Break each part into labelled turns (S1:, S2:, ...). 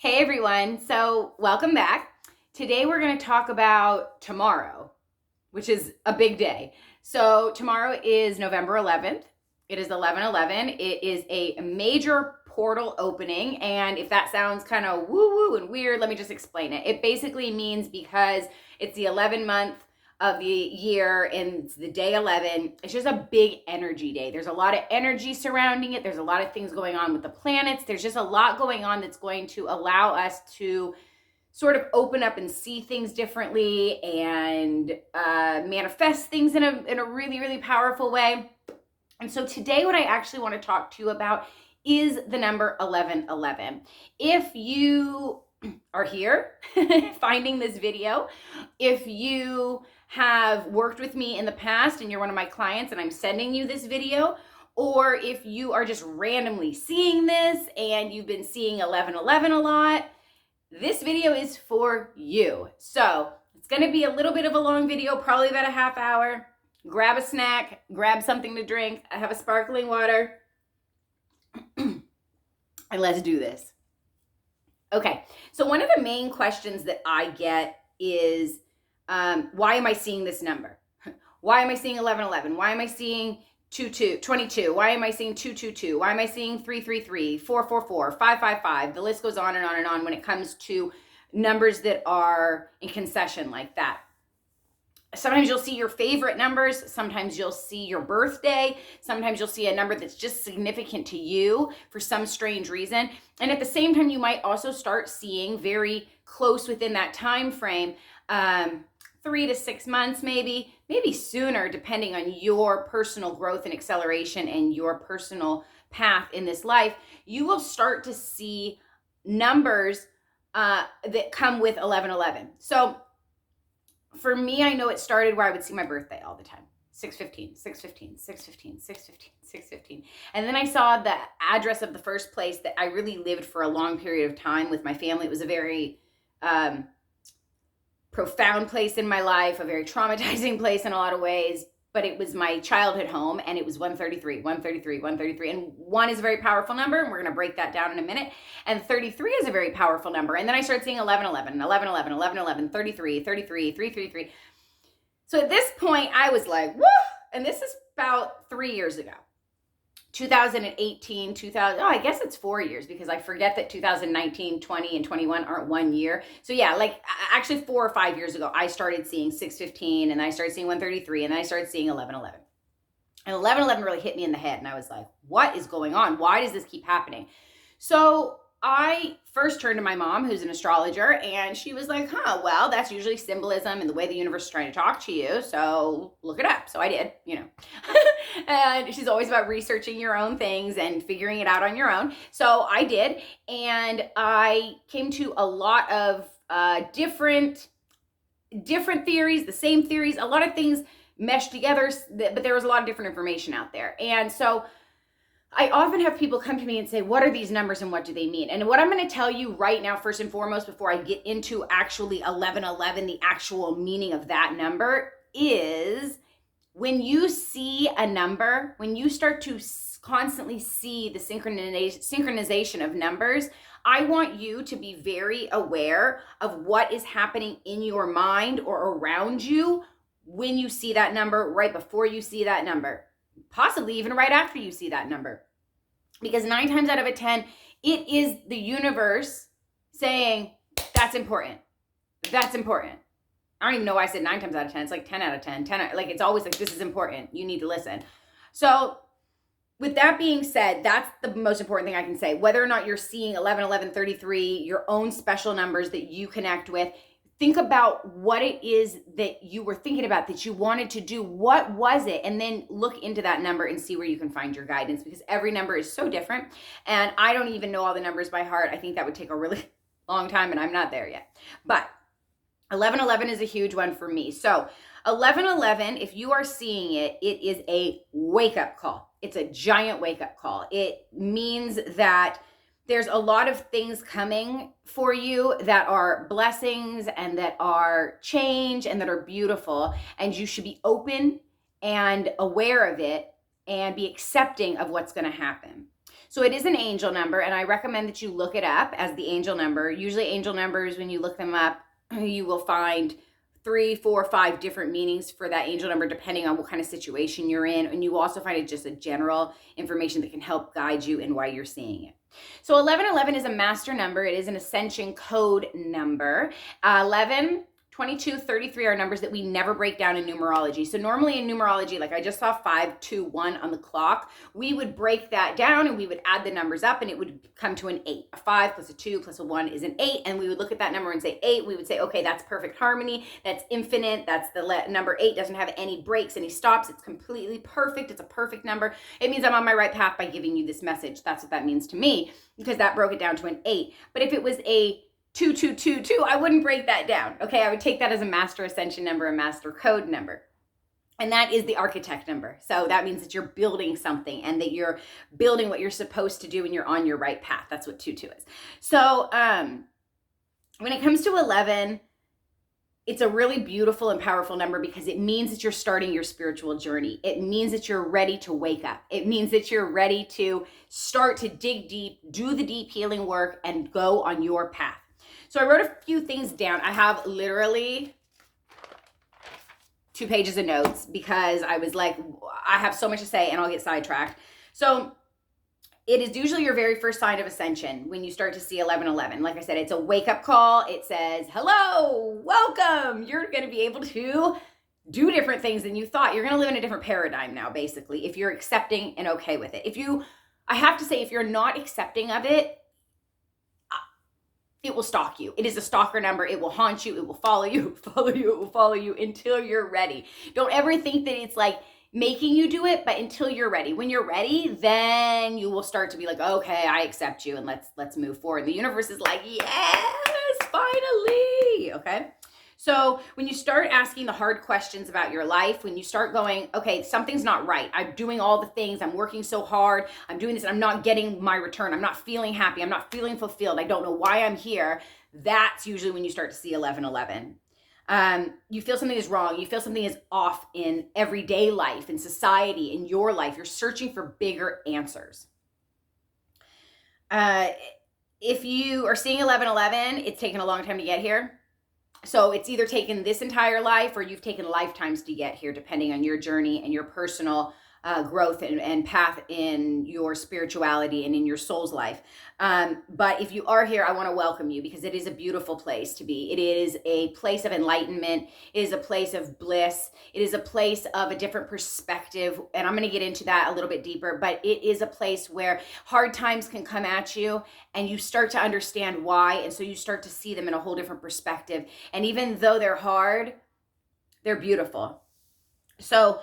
S1: Hey everyone, so welcome back. Today we're going to talk about tomorrow, which is a big day. So tomorrow is November 11th. It is 11/11. It is a major portal opening, and if that sounds kind of woo-woo and weird, let me just explain it. It basically means because it's the 11th month of the year and it's the day 11, it's just a big energy day. There's a lot of energy surrounding it. There's a lot of things going on with the planets. There's just a lot going on that's going to allow us to sort of open up and see things differently and manifest things in a really, really powerful way. And so today what I actually want to talk to you about is the number 1111. If you are here finding this video, if you have worked with me in the past and you're one of my clients and I'm sending you this video, or if you are just randomly seeing this and you've been seeing 1111 a lot, this video is for you. So it's going to be a little bit of a long video, probably about a half hour. Grab a snack, grab something to drink. I have a sparkling water. And let's do this. Okay, so one of the main questions that I get is, why am I seeing this number? Why am I seeing 1111? Why am I seeing 22? Why am I seeing 222? Why am I seeing 333, 444, 555? The list goes on and on and on when it comes to numbers that are in concession like that. Sometimes you'll see your favorite numbers. Sometimes you'll see your birthday. Sometimes you'll see a number that's just significant to you for some strange reason. And at the same time, you might also start seeing very close within that time frame, 3 to 6 months, maybe sooner, depending on your personal growth and acceleration and your personal path in this life, you will start to see numbers that come with 1111. So for me, I know it started where I would see my birthday all the time. 615, 615, 615, 615, 615. And then I saw the address of the first place that I really lived for a long period of time with my family. It was a very profound place in my life, a very traumatizing place in a lot of ways, but it was my childhood home, and it was 133, 133, 133. And 1 is a very powerful number, and we're going to break that down in a minute. And 33 is a very powerful number. And then I started seeing 1111, 1111, 1111, 33, 33, 333. So at this point, I was like, woo! And this is about 3 years ago. 2018, I guess it's 4 years because I forget that 2019, 20, and 21 aren't 1 year. So yeah, like actually 4 or 5 years ago, I started seeing 615 and I started seeing 133 and then I started seeing 1111. And 1111 really hit me in the head and I was like, what is going on? Why does this keep happening? So I first turned to my mom, who's an astrologer, and she was like, well, that's usually symbolism and the way the universe is trying to talk to you. So look it up. So I did, and she's always about researching your own things and figuring it out on your own. So I did. And I came to a lot of different theories, the same theories, a lot of things meshed together, but there was a lot of different information out there. And so I often have people come to me and say, what are these numbers and what do they mean? And what I'm going to tell you right now, first and foremost, before I get into actually 1111, the actual meaning of that number is when you see a number, when you start to constantly see the synchronization of numbers, I want you to be very aware of what is happening in your mind or around you when you see that number, right before you see that number. Possibly even right after you see that number. Because 9 times out of 10, it is the universe saying, that's important. That's important. I don't even know why I said 9 times out of 10. It's like 10 out of 10. Like it's always like, this is important. You need to listen. So with that being said, that's the most important thing I can say. Whether or not you're seeing 11, 11, 33, your own special numbers that you connect with, think about what it is that you were thinking about, that you wanted to do. What was it? And then look into that number and see where you can find your guidance, because every number is so different. And I don't even know all the numbers by heart. I think that would take a really long time and I'm not there yet. But 1111 is a huge one for me. So 1111, if you are seeing it, it is a wake-up call. It's a giant wake-up call. It means that there's a lot of things coming for you that are blessings and that are change and that are beautiful. And you should be open and aware of it and be accepting of what's going to happen. So it is an angel number, and I recommend that you look it up as the angel number. Usually angel numbers, when you look them up, you will find 3, 4, 5 different meanings for that angel number, depending on what kind of situation you're in. And you also find it just a general information that can help guide you in why you're seeing it. So 1111 is a master number. It is an ascension code number. 11, 22, 33 are numbers that we never break down in numerology. So normally in numerology, like I just saw 5, 2, 1 on the clock, we would break that down and we would add the numbers up and it would come to an 8. A 5 plus a 2 plus a 1 is an 8. And we would look at that number and say 8. We would say, okay, that's perfect harmony. That's infinite. That's the number 8 doesn't have any breaks, any stops. It's completely perfect. It's a perfect number. It means I'm on my right path by giving you this message. That's what that means to me, because that broke it down to an 8. But if it was a 2222, I wouldn't break that down. Okay, I would take that as a master ascension number, a master code number. And that is the architect number. So that means that you're building something and that you're building what you're supposed to do and you're on your right path. That's what 22 is. So when it comes to 11, it's a really beautiful and powerful number because it means that you're starting your spiritual journey. It means that you're ready to wake up. It means that you're ready to start to dig deep, do the deep healing work, and go on your path. So I wrote a few things down. I have literally 2 pages of notes because I was like, I have so much to say and I'll get sidetracked. So it is usually your very first sign of ascension when you start to see 1111. Like I said, it's a wake-up call. It says, hello, welcome. You're going to be able to do different things than you thought. You're going to live in a different paradigm now, basically, if you're accepting and okay with it. I have to say, if you're not accepting of it, it will stalk you. It is a stalker number. It will haunt you. It will follow you, follow you. It will follow you until you're ready. Don't ever think that it's like making you do it, but until you're ready. When you're ready, then you will start to be like, okay, I accept you and let's move forward. The universe is like, yes, finally. Okay. So when you start asking the hard questions about your life, when you start going, okay, something's not right. I'm doing all the things. I'm working so hard. I'm doing this and I'm not getting my return. I'm not feeling happy. I'm not feeling fulfilled. I don't know why I'm here. That's usually when you start to see 1111. You feel something is wrong. You feel something is off in everyday life, in society, in your life. You're searching for bigger answers. If you are seeing 1111, it's taken a long time to get here. So it's either taken this entire life or you've taken lifetimes to get here, depending on your journey and your personal growth and path in your spirituality and in your soul's life. But if you are here, I want to welcome you because it is a beautiful place to be. It is a place of enlightenment. It is a place of bliss. It is a place of a different perspective. And I'm going to get into that a little bit deeper, but it is a place where hard times can come at you and you start to understand why. And so you start to see them in a whole different perspective. And even though they're hard, they're beautiful. So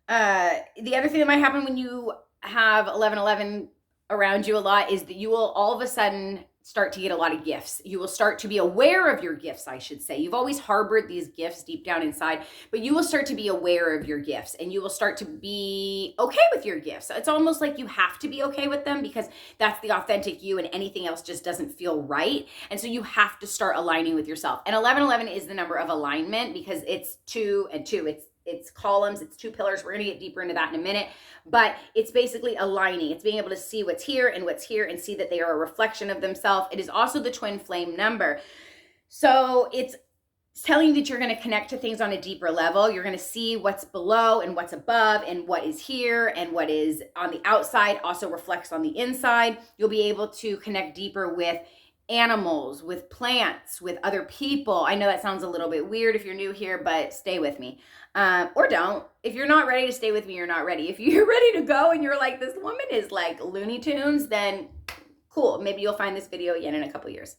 S1: the other thing that might happen when you have 1111 around you a lot is that you will all of a sudden start to get a lot of gifts. You will start to be aware of your gifts, I should say. You've always harbored these gifts deep down inside, but you will start to be aware of your gifts and you will start to be okay with your gifts. It's almost like you have to be okay with them because that's the authentic you and anything else just doesn't feel right. And so you have to start aligning with yourself. And 1111 is the number of alignment because it's 2 and 2. It's columns, it's 2 pillars. We're going to get deeper into that in a minute, but it's basically aligning. It's being able to see what's here and see that they are a reflection of themselves. It is also the twin flame number. So it's telling you that you're going to connect to things on a deeper level. You're going to see what's below and what's above and what is here and what is on the outside also reflects on the inside. You'll be able to connect deeper with animals, with plants, with other people. I know that sounds a little bit weird if you're new here, but stay with me. Or don't. If you're not ready to stay with me, you're not ready. If you're ready to go and you're like, this woman is like Looney Tunes, then cool. Maybe you'll find this video again in a couple years.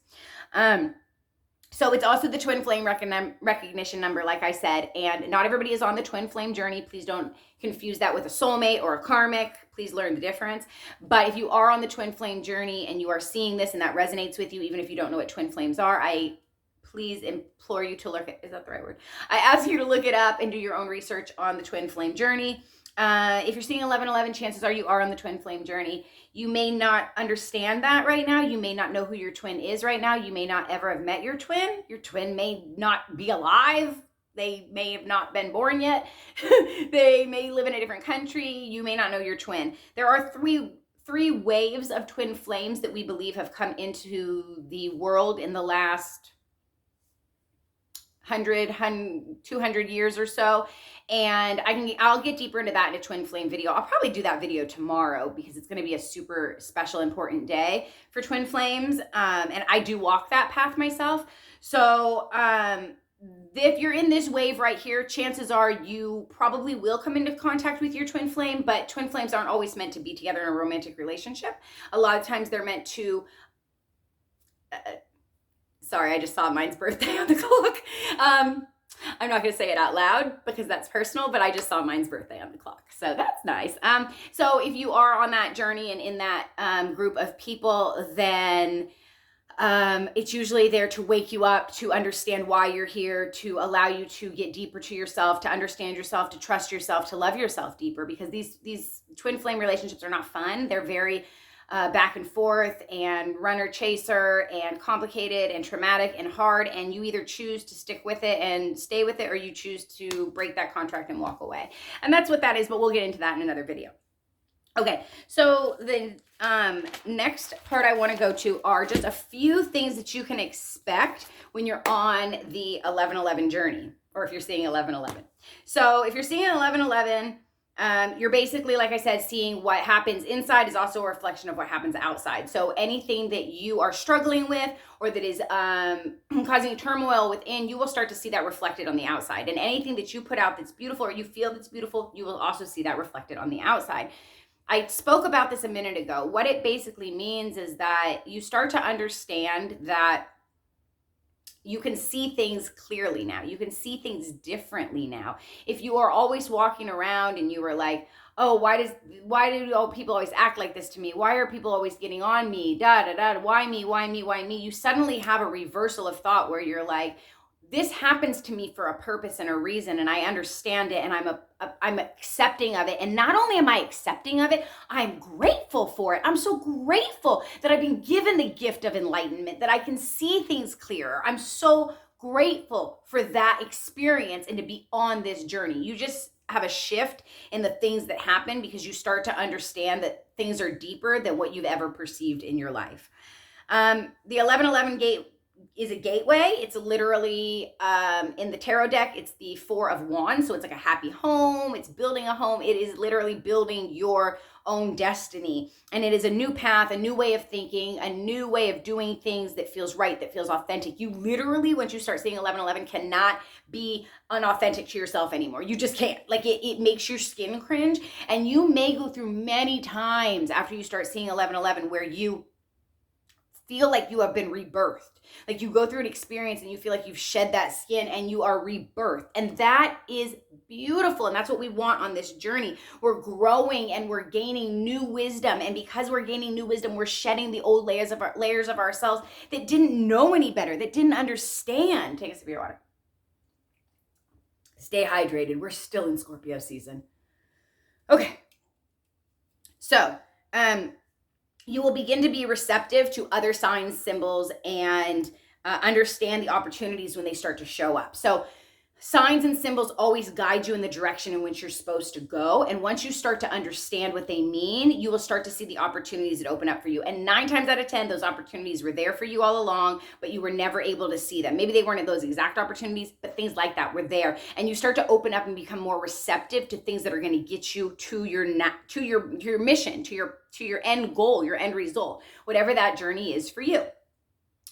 S1: So it's also the twin flame recognition number, like I said, and not everybody is on the twin flame journey. Please don't confuse that with a soulmate or a karmic. Please learn the difference. But if you are on the twin flame journey and you are seeing this and that resonates with you, even if you don't know what twin flames are, I please implore you to look at, is that the right word? I ask you to look it up and do your own research on the twin flame journey. If you're seeing 1111, chances are you are on the twin flame journey. You may not understand that right now. You may not know who your twin is right now. You may not ever have met your twin. Your twin may not be alive. They may have not been born yet. They may live in a different country. You may not know your twin. There are three waves of twin flames that we believe have come into the world in the last 200 years or so. And I'll get deeper into that in a twin flame video. I'll probably do that video tomorrow because it's going to be a super special, important day for twin flames. And I do walk that path myself. So if you're in this wave right here, chances are you probably will come into contact with your twin flame, but twin flames aren't always meant to be together in a romantic relationship. A lot of times they're meant to sorry, I just saw mine's birthday on the clock. I'm not going to say it out loud because that's personal, but I just saw mine's birthday on the clock. So that's nice. So if you are on that journey and in that group of people, then it's usually there to wake you up, to understand why you're here, to allow you to get deeper to yourself, to understand yourself, to trust yourself, to love yourself deeper, because these twin flame relationships are not fun. They're very back and forth and runner chaser and complicated and traumatic and hard, and you either choose to stick with it and stay with it, or you choose to break that contract and walk away. And that's what that is, but we'll get into that in another video. Okay, so the next part I want to go to are just a few things that you can expect when you're on the 1111 journey, or if you're seeing 1111. So if you're seeing 1111, you're basically, like I said, seeing what happens inside is also a reflection of what happens outside. So anything that you are struggling with or that is causing turmoil within, you will start to see that reflected on the outside. And anything that you put out that's beautiful, or you feel that's beautiful, you will also see that reflected on the outside. I spoke about this a minute ago. What it basically means is that you start to understand that you can see things clearly now. You can see things differently now. If you are always walking around and you were like, oh, why do all people always act like this to me? Why are people always getting on me? Why me? You suddenly have a reversal of thought where you're like, this happens to me for a purpose and a reason, and I understand it, and I'm accepting of it. And not only am I accepting of it, I'm grateful for it. I'm so grateful that I've been given the gift of enlightenment, that I can see things clearer. I'm so grateful for that experience and to be on this journey. You just have a shift in the things that happen because you start to understand that things are deeper than what you've ever perceived in your life. The 1111 gate is a gateway. It's literally in the tarot deck, it's the 4 of Wands. So it's like a happy home. It's building a home. It is literally building your own destiny. And it is a new path, a new way of thinking, a new way of doing things that feels right, that feels authentic. You literally, once you start seeing 1111, cannot be unauthentic to yourself anymore. You just can't. Like it makes your skin cringe. And you may go through many times after you start seeing 1111 where you feel like you have been rebirthed. Like you go through an experience and you feel like you've shed that skin and you are rebirthed. And that is beautiful. And that's what we want on this journey. We're growing and we're gaining new wisdom. And because we're gaining new wisdom, we're shedding the old layers of ourselves that didn't know any better, that didn't understand. Take a sip of your water. Stay hydrated. We're still in Scorpio season. Okay. So, you will begin to be receptive to other signs, symbols, and understand the opportunities when they start to show up. So signs and symbols always guide you in the direction in which you're supposed to go. And once you start to understand what they mean, you will start to see the opportunities that open up for you. And 9 times out of 10, those opportunities were there for you all along, but you were never able to see them. Maybe they weren't those exact opportunities, but things like that were there. And you start to open up and become more receptive to things that are going to get you to your mission, to your end goal, your end result, whatever that journey is for you.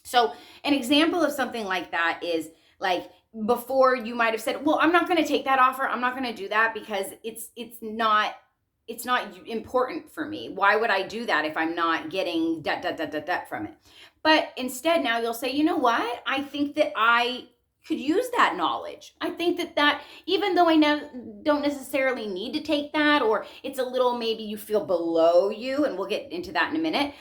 S1: So an example of something like that is like, before you might have said, well, I'm not going to take that offer. I'm not going to do that because it's not important for me. Why would I do that if I'm not getting from it? But instead now you'll say, you know what? I think that I could use that knowledge. I think that even though I don't necessarily need to take that, or it's a little, maybe you feel below you, and we'll get into that in a minute,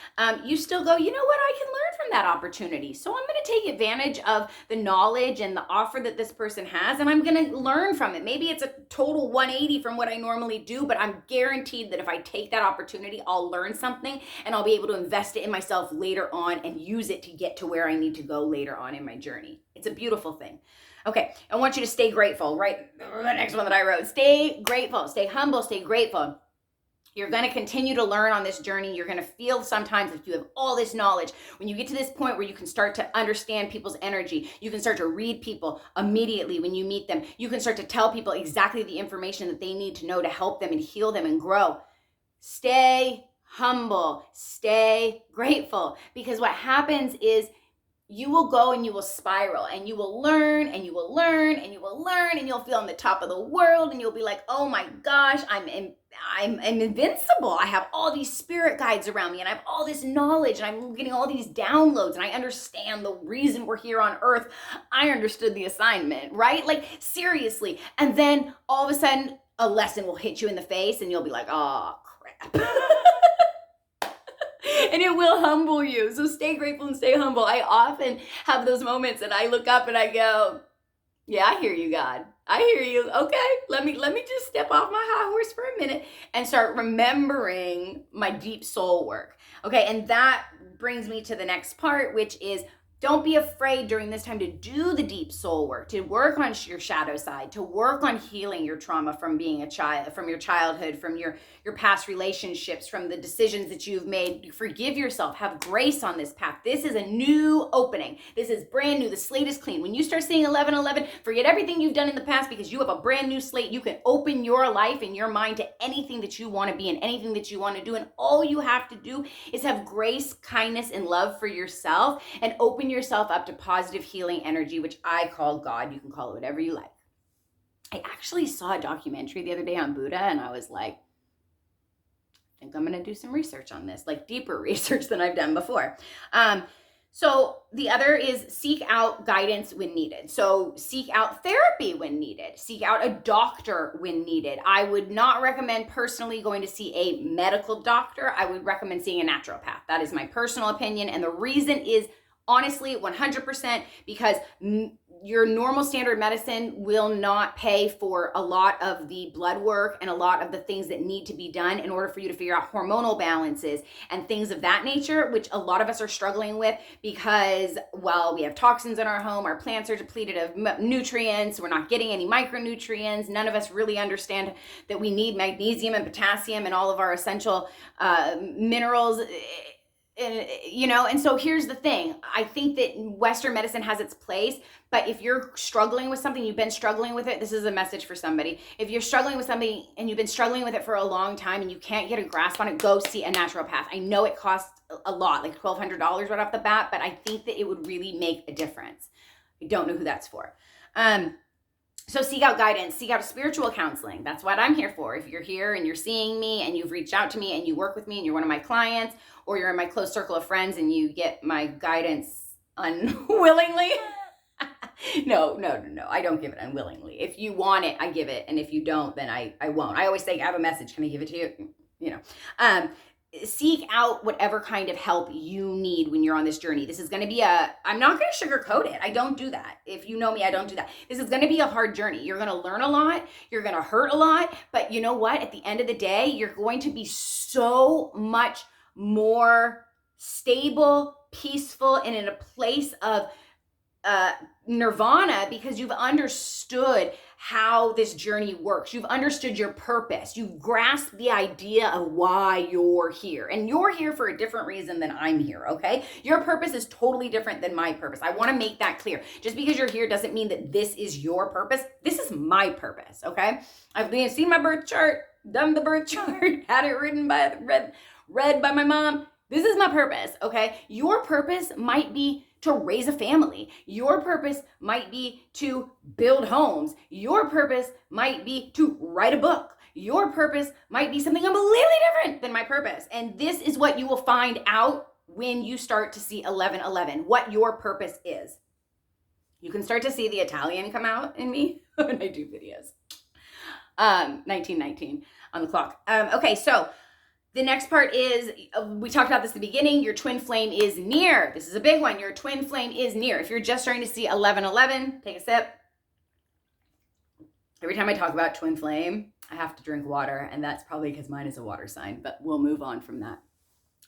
S1: you still go, you know what, I can learn from that opportunity. So I'm going to take advantage of the knowledge and the offer that this person has, and I'm going to learn from it. Maybe it's a total 180 from what I normally do, but I'm guaranteed that if I take that opportunity, I'll learn something and I'll be able to invest it in myself later on and use it to get to where I need to go later on in my journey. It's a beautiful thing. Okay, I want you to stay grateful, right? The next one that I wrote, stay grateful, stay humble, stay grateful. You're going to continue to learn on this journey. You're going to feel sometimes like you have all this knowledge. When you get to this point where you can start to understand people's energy, you can start to read people immediately when you meet them. You can start to tell people exactly the information that they need to know to help them and heal them and grow. Stay humble, stay grateful, because what happens is you will go and you will spiral and you will learn and you will learn and you will learn and you'll feel on the top of the world and you'll be like, oh my gosh, I'm invincible. I have all these spirit guides around me and I have all this knowledge and I'm getting all these downloads and I understand the reason we're here on earth. I understood the assignment, right? Like seriously. And then all of a sudden a lesson will hit you in the face and you'll be like, oh crap. And it will humble you. So stay grateful and stay humble. I often have those moments and I look up and I go, yeah, I hear you, God. I hear you. Okay, let me just step off my high horse for a minute and start remembering my deep soul work. Okay, and that brings me to the next part, which is don't be afraid during this time to do the deep soul work, to work on your shadow side, to work on healing your trauma from being a child, from your childhood, from your past relationships, from the decisions that you've made. Forgive yourself. Have grace on this path. This is a new opening. This is brand new. The slate is clean. When you start seeing 1111, forget everything you've done in the past because you have a brand new slate. You can open your life and your mind to anything that you want to be and anything that you want to do. And all you have to do is have grace, kindness, and love for yourself and open yourself up to positive healing energy, which I call God. You can call it whatever you like. I actually saw a documentary the other day on Buddha and I was like, I think I'm going to do some research on this, like deeper research than I've done before. So the other is seek out guidance when needed. So seek out therapy when needed. Seek out a doctor when needed. I would not recommend personally going to see a medical doctor. I would recommend seeing a naturopath. That is my personal opinion. And the reason is honestly 100% because your normal standard medicine will not pay for a lot of the blood work and a lot of the things that need to be done in order for you to figure out hormonal balances and things of that nature, which a lot of us are struggling with because, well, we have toxins in our home, our plants are depleted of nutrients, we're not getting any micronutrients, none of us really understand that we need magnesium and potassium and all of our essential minerals. And so here's the thing. I think that Western medicine has its place, but if you're struggling with something, you've been struggling with it, this is a message for somebody. If you're struggling with something and you've been struggling with it for a long time and you can't get a grasp on it, go see a naturopath. I know it costs a lot, like $1,200 right off the bat, but I think that it would really make a difference. I don't know who that's for. So seek out guidance, seek out spiritual counseling. That's what I'm here for. If you're here and you're seeing me and you've reached out to me and you work with me and you're one of my clients or you're in my close circle of friends and you get my guidance unwillingly. No. I don't give it unwillingly. If you want it, I give it. And if you don't, then I won't. I always say, I have a message. Can I give it to you? Seek out whatever kind of help you need when you're on this journey. This is going to be I'm not going to sugarcoat it. I don't do that. If you know me, I don't do that. This is going to be a hard journey. You're going to learn a lot. You're going to hurt a lot. But you know what? At the end of the day, you're going to be so much more stable, peaceful, and in a place of nirvana because you've understood how this journey works. You've understood your purpose. You've grasped the idea of why you're here. And you're here for a different reason than I'm here, okay? Your purpose is totally different than my purpose. I want to make that clear. Just because you're here doesn't mean that this is your purpose. This is my purpose, okay? I've seen my birth chart, done the birth chart, had it read by my mom. This is my purpose, okay? Your purpose might be to raise a family. Your purpose might be to build homes. Your purpose might be to write a book. Your purpose might be something completely different than my purpose. And this is what you will find out when you start to see 1111, what your purpose is. You can start to see the Italian come out in me when I do videos. 1919 on the clock. Okay, so the next part is, we talked about this at the beginning, your twin flame is near. This is a big one. Your twin flame is near. If you're just starting to see 1111, take a sip. Every time I talk about twin flame, I have to drink water, and that's probably because mine is a water sign, but we'll move on from that.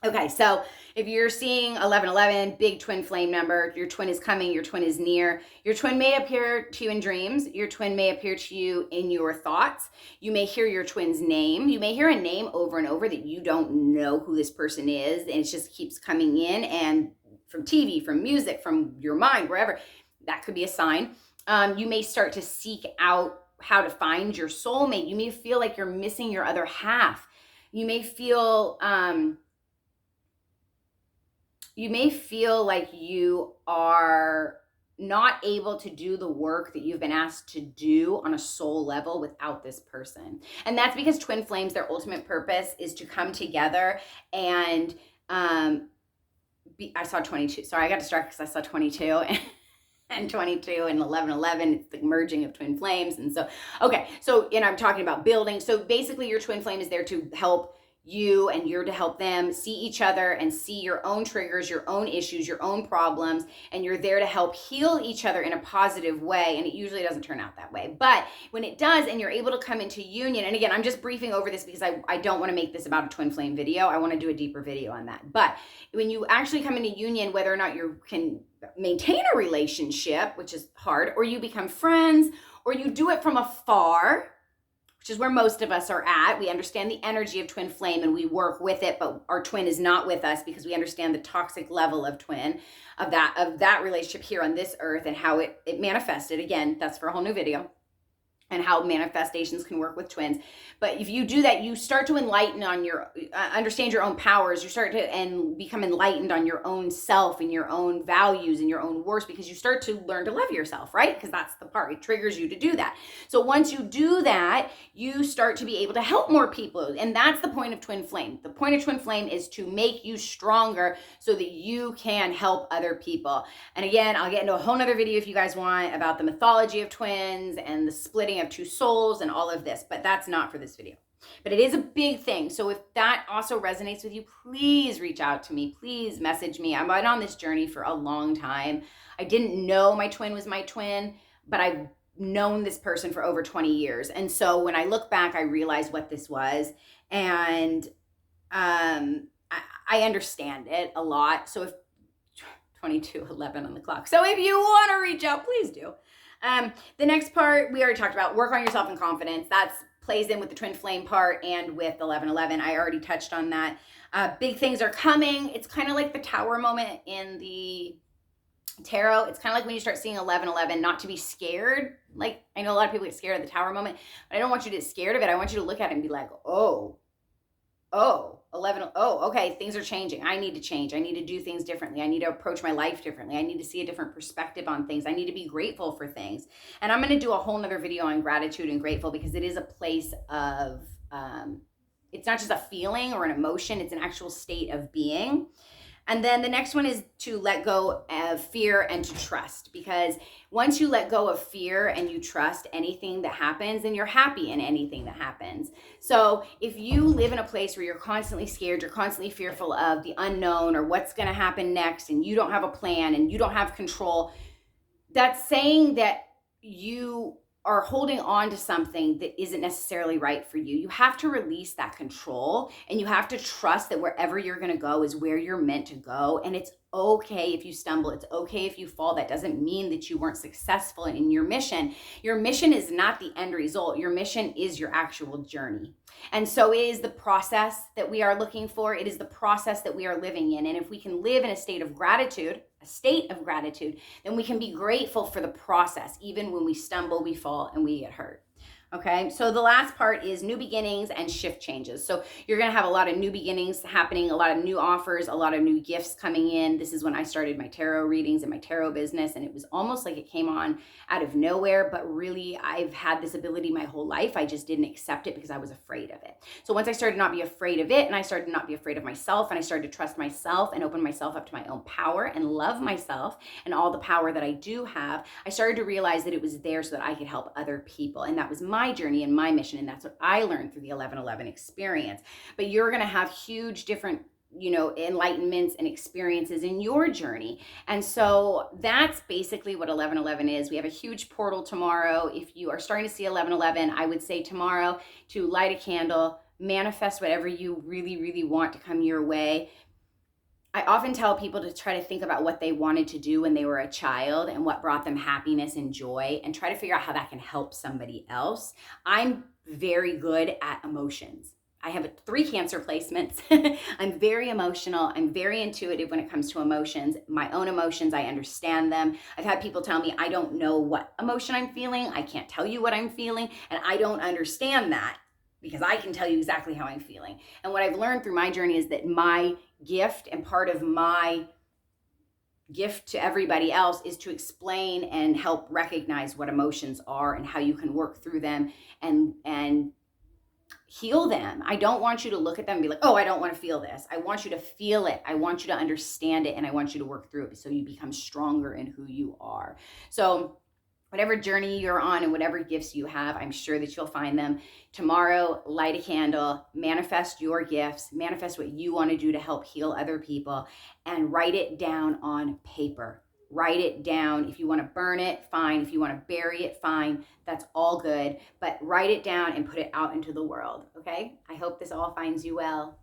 S1: Okay, so if you're seeing 1111, big twin flame number, your twin is coming, your twin is near. Your twin may appear to you in dreams. Your twin may appear to you in your thoughts. You may hear your twin's name. You may hear a name over and over that you don't know who this person is, and it just keeps coming in, and from TV, from music, from your mind, wherever. That could be a sign. You may start to seek out how to find your soulmate. You may feel like you're missing your other half. You may feel like you are not able to do the work that you've been asked to do on a soul level without this person. And that's because twin flames, their ultimate purpose is to come together and I saw 22. Sorry, I got distracted because I saw 22 and 22 and 1111. It's the merging of twin flames. And so, okay. So, and I'm talking about building. So basically your twin flame is there to help you, and you're to help them see each other and see your own triggers, your own issues, your own problems, and you're there to help heal each other in a positive way. And it usually doesn't turn out that way, but when it does, and you're able to come into union, and again, I'm just briefing over this because I don't want to make this about a twin flame video. I want to do a deeper video on that. But when you actually come into union, whether or not you can maintain a relationship, which is hard, or you become friends, or you do it from afar, which is where most of us are at. We understand the energy of twin flame and we work with it, but our twin is not with us because we understand the toxic level of twin, of that relationship here on this earth, and how it manifested. Again, that's for a whole new video, and how manifestations can work with twins. But if you do that, you start to enlighten on your, understand your own powers. You start to and become enlightened on your own self and your own values and your own worth, because you start to learn to love yourself, right? Because that's the part, it triggers you to do that. So once you do that, you start to be able to help more people. And that's the point of twin flame. The point of twin flame is to make you stronger so that you can help other people. And again, I'll get into a whole nother video if you guys want about the mythology of twins and the splitting of two souls and all of this, but that's not for this video. But it is a big thing. So if that also resonates with you, please reach out to me. Please message me. I've been on this journey for a long time. I didn't know my twin was my twin, but I've known this person for over 20 years. And so when I look back, I realize what this was. And I understand it a lot. So if 22:11 on the clock. So if you want to reach out, please do. The next part, we already talked about, work on yourself and confidence. That plays in with the twin flame part and with 1111. I already touched on that. Big things are coming. It's kind of like the tower moment in the tarot. It's kind of like when you start seeing 1111, not to be scared. Like, I know a lot of people get scared of the tower moment, but I don't want you to get scared of it. I want you to look at it and be like, oh, 11, okay, things are changing. I need to change. I need to do things differently. I need to approach my life differently. I need to see a different perspective on things. I need to be grateful for things. And I'm going to do a whole nother video on gratitude and grateful, because it is a place of, it's not just a feeling or an emotion, it's an actual state of being. And then the next one is to let go of fear and to trust, because once you let go of fear and you trust anything that happens, then you're happy in anything that happens. So if you live in a place where you're constantly scared, you're constantly fearful of the unknown or what's going to happen next, and you don't have a plan and you don't have control, that's saying that you are holding on to something that isn't necessarily right for you. You have to release that control, and you have to trust that wherever you're going to go is where you're meant to go. And it's okay if you stumble. It's okay if you fall. That doesn't mean that you weren't successful in your mission. Your mission is not the end result. Your mission is your actual journey. And so it is the process that we are looking for. It is the process that we are living in. And if we can live in a state of gratitude, then we can be grateful for the process, even when we stumble, we fall, and we get hurt. Okay, so the last part is new beginnings and shift changes. So you're going to have a lot of new beginnings happening, a lot of new offers, a lot of new gifts coming in. This is when I started my tarot readings and my tarot business, and it was almost like it came on out of nowhere, but really I've had this ability my whole life. I just didn't accept it because I was afraid of it. So once I started to not be afraid of it, and I started to not be afraid of myself, and I started to trust myself and open myself up to my own power and love myself and all the power that I do have, I started to realize that it was there so that I could help other people. And that was my journey and my mission, and that's what I learned through the 1111 experience. But you're going to have huge different enlightenments and experiences in your journey. And so that's basically what 1111 is. We have a huge portal tomorrow. If you are starting to see 1111, I would say tomorrow to light a candle, manifest whatever you really, really want to come your way. I often tell people to try to think about what they wanted to do when they were a child and what brought them happiness and joy, and try to figure out how that can help somebody else. I'm very good at emotions. I have 3 cancer placements. I'm very emotional. I'm very intuitive when it comes to emotions. My own emotions, I understand them. I've had people tell me I don't know what emotion I'm feeling. I can't tell you what I'm feeling, and I don't understand that because I can tell you exactly how I'm feeling. And what I've learned through my journey is that my gift and part of my gift to everybody else is to explain and help recognize what emotions are and how you can work through them and heal them. I don't want you to look at them and be like, oh, I don't want to feel this. I want you to feel it. I want you to understand it, and I want you to work through it so you become stronger in who you are. So whatever journey you're on and whatever gifts you have, I'm sure that you'll find them. Tomorrow, light a candle, manifest your gifts, manifest what you want to do to help heal other people, and write it down on paper. Write it down. If you want to burn it, fine. If you want to bury it, fine. That's all good. But write it down and put it out into the world, okay? I hope this all finds you well.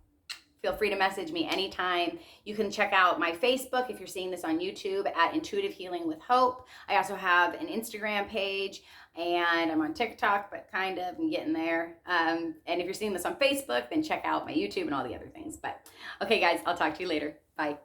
S1: Feel free to message me anytime. You can check out my Facebook if you're seeing this on YouTube at Intuitive Healing with Hope. I also have an Instagram page, and I'm on TikTok, but kind of, I'm getting there. And if you're seeing this on Facebook, then check out my YouTube and all the other things. But okay, guys, I'll talk to you later. Bye.